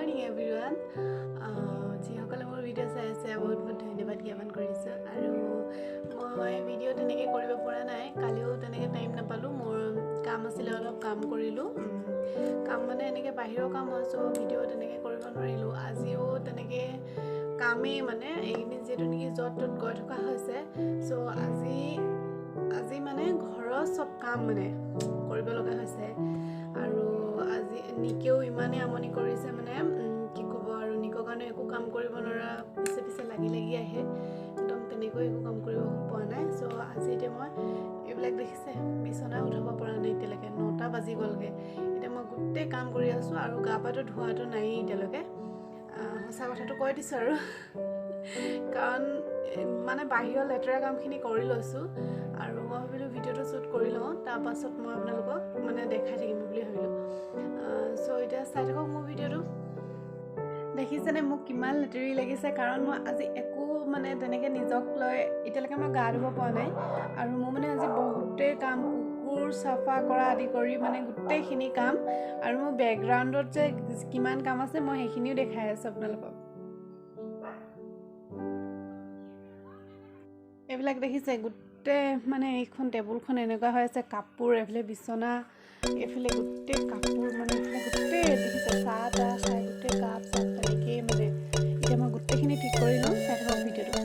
morning everyone. যিসকলে মোৰ video' চাই আছে বহুত বহুত ধন্যবাদ জ্ঞাপন কৰিছোঁ আৰু মই ভিডিঅ' তেনেকৈ কৰিব পৰা নাই কালিও তেনেকৈ টাইম নাপালোঁ মোৰ কাম আছিলে অলপ কাম কৰিলোঁ কাম মানে এনেকৈ বাহিৰৰ কাম হয় চ' ভিডিঅ' তেনেকৈ কৰিব নোৱাৰিলোঁ আজিও তেনেকৈ কামেই মানে এইখিনি যিহেতু নেকি য'ত ত'ত গৈ থকা হৈছে চ' আজি মানে ঘৰৰ চব কাম মানে কৰিব লগা হৈছে আৰু আজি নিকেও ইমানে আমনি কৰিছে মানে কি ক'ব আৰু নিকৰ কাৰণে একো কাম কৰিব নোৱাৰা পিছে লাগি আহে একদম তেনেকৈ একো কাম কৰিব পৰা নাই চ' আজি এতিয়া মই এইবিলাক দেখিছে বিচনা উঠাব পৰা নাই এতিয়ালৈকে 9টা বাজি গ'লগৈ এতিয়া মই গোটেই কাম কৰি আছোঁ আৰু গা পাটো ধোৱাটো নাই এতিয়ালৈকে সঁচা কথাটো কৈ দিছোঁ আৰু কাৰণ মানে বাহিৰৰ লেতেৰা কামখিনি কৰি লৈছোঁ আৰু মই ভাবিলোঁ ভিডিঅ'টো শ্বুট কৰি লওঁ তাৰপাছত মই আপোনালোকক মানে দেখাই থাকিম বুলি ভাবিলোঁ চ' এতিয়া চাই থাকক মোৰ ভিডিঅ'টো দেখিছেনে মোক কিমান লেতেৰি লাগিছে কাৰণ মই আজি একো মানে তেনেকৈ নিজক লৈ এতিয়ালৈকে মই গা ধুব পৰা নাই আৰু মোৰ মানে আজি বহুতেই কাম কুকুৰ চাফা কৰা আদি কৰি মানে গোটেইখিনি কাম আৰু মোৰ বেকগ্ৰাউণ্ডত যে কিমান কাম আছে মই সেইখিনিও দেখাই আছোঁ আপোনালোকক এইবিলাক দেখিছে গোটেই মানে এইখন টেবুলখন এনেকুৱা হৈ আছে কাপোৰ এইফালে বিচনা এইফালে গোটেই কাপোৰ মানে এইফালে গোটেই দেখিছে চাহ তাহ খাই গোটেই কাপ চাপ তেনেকেই মানে এতিয়া মই গোটেইখিনি ঠিক কৰি লওঁ চাই থাকক ভিডিঅ'টো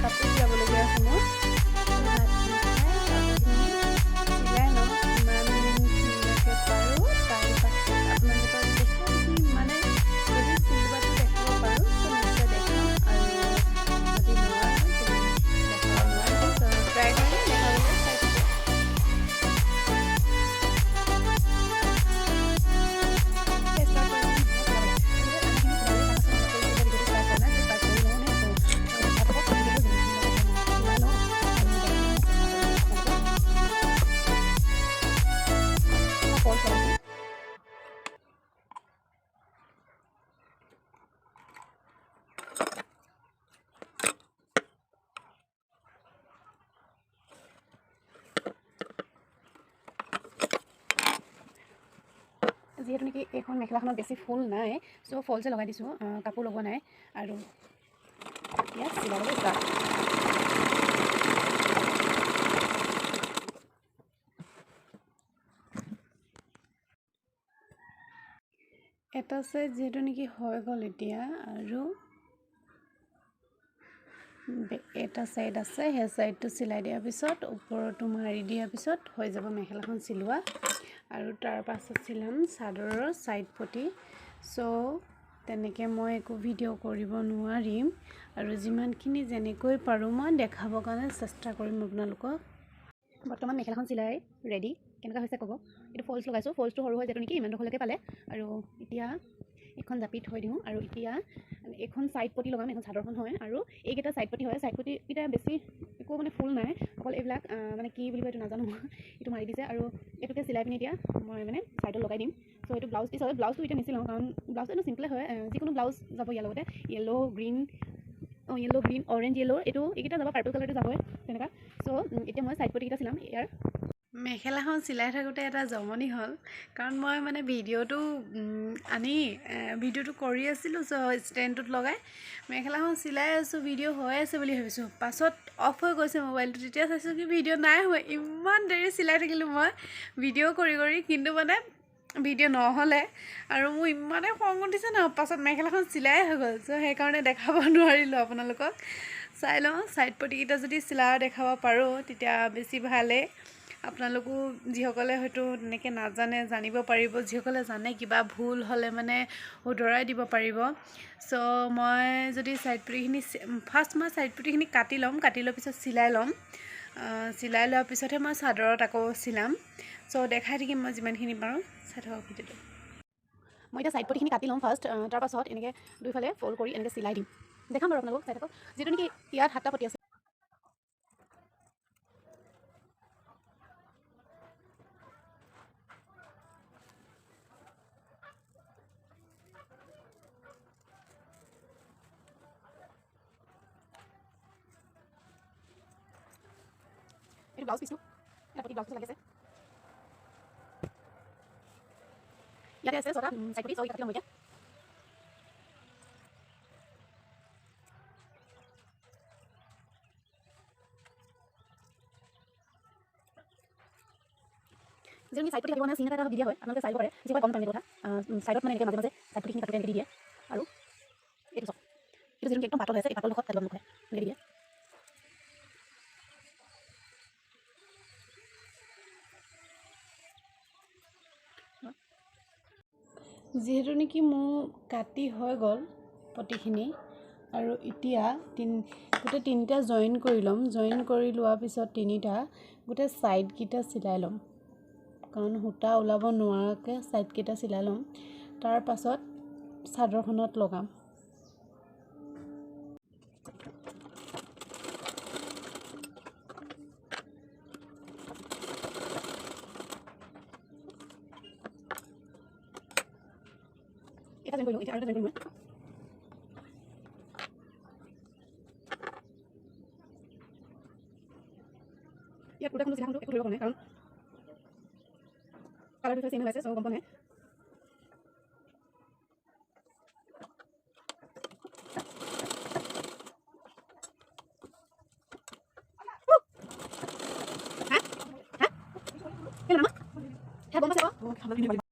কাপোৰ দিয়াবলগীয়া আছে মোৰ চিলাই লওঁ ইমান ধুনীয়াকৈ পাৰোঁ তাৰপাছত আপোনালোকক দেখাই মানে যদি চিলোৱাটো দেখাব পাৰোঁ নিশ্চয় দেখাম আৰু যদি নোৱাৰোঁ দেখাব নোৱাৰোঁ ট্ৰাই কৰিম দেখাবলৈ যিহেতু নেকি এইখন মেখেলাখনত বেছি ফুল নাই চ' ফলছে লগাই দিছোঁ কাপোৰ লগোৱা নাই আৰু এতিয়া চিলাবলৈ ষ্টাৰ্ট এটা চাইড যিহেতু নেকি হৈ গ'ল এতিয়া আৰু এটা চাইড আছে সেই চাইডটো চিলাই দিয়াৰ পিছত ওপৰতো মাৰি দিয়াৰ পিছত হৈ যাব মেখেলাখন চিলোৱা আৰু তাৰ পাছত চিলাম চাদৰৰ চাইড পটি চ' তেনেকৈ মই একো ভিডিঅ' কৰিব নোৱাৰিম আৰু যিমানখিনি যেনেকৈ পাৰোঁ মই দেখাবৰ কাৰণে চেষ্টা কৰিম আপোনালোকক বৰ্তমান মেখেলাখন চিলাই ৰেডি কেনেকুৱা হৈছে ক'ব এইটো ফল্ছ লগাইছোঁ ফল্ছটো সৰু হৈ যিহেতু নেকি ইমান ডোখৰলৈকে পালে আৰু এতিয়া এখন জাপি থৈ দিওঁ আৰু এতিয়া এখন চাইড পটি লগাম এখন চাদৰখন হয় আৰু এইকেইটা চাইড পটি হয় চাইড পটিকেইটা বেছি একো মানে ফুল নাই অকল এইবিলাক মানে কি বুলি কয় এইটো নাজানো এইটো মাৰি দিছে আৰু এইটোকে চিলাই পিনি এতিয়া মই মানে চাইডত লগাই দিম চ' এইটো ব্লাউজ পিচ হয় ব্লাউজটো এতিয়া নিচিলাওঁ কাৰণ ব্লাউজটো এইটো চিম্পলে হয় যিকোনো ব্লাউজ যাব ইয়াৰ লগতে য়েল্ল' গ্ৰীণ অৰেঞ্জ য়েল্ল' এইকেইটা যাব পাৰ্পল কালাৰটো যাবই তেনেকুৱা চ' এতিয়া মই চাইড পটিকেইটা চিলাম ইয়াৰ মেখেলাখন চিলাই থাকোঁতে এটা জমনি হ'ল কাৰণ মই মানে ভিডিঅ'টো ভিডিঅ'টো কৰি আছিলোঁ চ' ষ্টেণ্ডটোত লগাই মেখেলাখন চিলাই আছোঁ ভিডিঅ' হৈ আছে বুলি ভাবিছোঁ পাছত অফ হৈ গৈছে মোবাইলটো তেতিয়া চাইছোঁ কি ভিডিঅ' নাই হোৱা ইমান দেৰি চিলাই থাকিলোঁ মই ভিডিঅ' কৰি কিন্তু মানে ভিডিঅ' নহ'লে আৰু মোৰ ইমানেই খং উঠিছে ন পাছত মেখেলাখন চিলাই হৈ গ'ল চ' সেইকাৰণে দেখাব নোৱাৰিলোঁ আপোনালোকক চাই লওঁ চাইড পটিকেইটা যদি চিলাই দেখাব পাৰোঁ তেতিয়া বেছি ভালেই আপোনালোকো যিসকলে হয়তো তেনেকৈ নাজানে জানিব পাৰিব যিসকলে জানে কিবা ভুল হ'লে মানে শুধৰাই দিব পাৰিব চ' মই যদি চাইড পটিখিনি ফাৰ্ষ্ট মই চাইড পটিখিনি কাটি ল'ম কাটি লোৱাৰ পিছত চিলাই ল'ম চিলাই লোৱাৰ পিছতহে মই চাদৰত আকৌ চিলাম চ' দেখাই থাকিম মই যিমানখিনি পাৰোঁ চাই থাকক ভিডিঅ'টো মই এতিয়া চাইড পটিখিনি কাটি ল'ম ফাৰ্ষ্ট তাৰপাছত এনেকৈ দুইফালে ফ'ল্ড কৰি এনেকৈ চিলাই দিম দেখাম বাৰু আপোনালোকক চাই থাকক যিটো নেকি ইয়াত 7টা পটি আছে এইটো ব্লাউজ পিচটো এটা পটি ব্লাউজ পিচ লাগি আছে ইয়াতে আছে 6টা চাইড পটি কাটি ল'ম এতিয়া যিখিনি চাইড পটি কাটিব মানে চিন এটা দি দিয়া হয় আপোনালোকে চাই পাৰে যিসকলে গম পায় এইটো কথা চাইডত মানে এনেকৈ মাজে মাজে চাইড পটিখিনি কাটোতে এনেকৈ দি দিয়ে আৰু এইটো চাওক এইটো যিটো একদম পাতল হৈ আছে এই পাতল ডোখৰত কাটিব মুখে এনেকৈ দি দিয়ে যিহেতু নেকি মোৰ কাটি হৈ গ'ল পটিখিনি আৰু এতিয়া গোটেই তিনিটা জইন কৰি ল'ম জইন কৰি লোৱাৰ পিছত তিনিটা গোটেই ছাইডকেইটা চিলাই ল'ম কাৰণ সূতা ওলাব নোৱাৰাকৈ ছাইডকেইটা চিলাই ল'ম তাৰ পাছত চাদৰখনত লগাম এটা জইন কৰিলোঁ এতিয়া আৰু এটা জইন কৰিম ইয়াত পুৰা কোনো চিলাখনটো একো ধৰিব পৰা নাই কাৰণ কালাৰটো চেঞ্জ হৈ আছে চ' গম পোৱা নাই গম পাইছে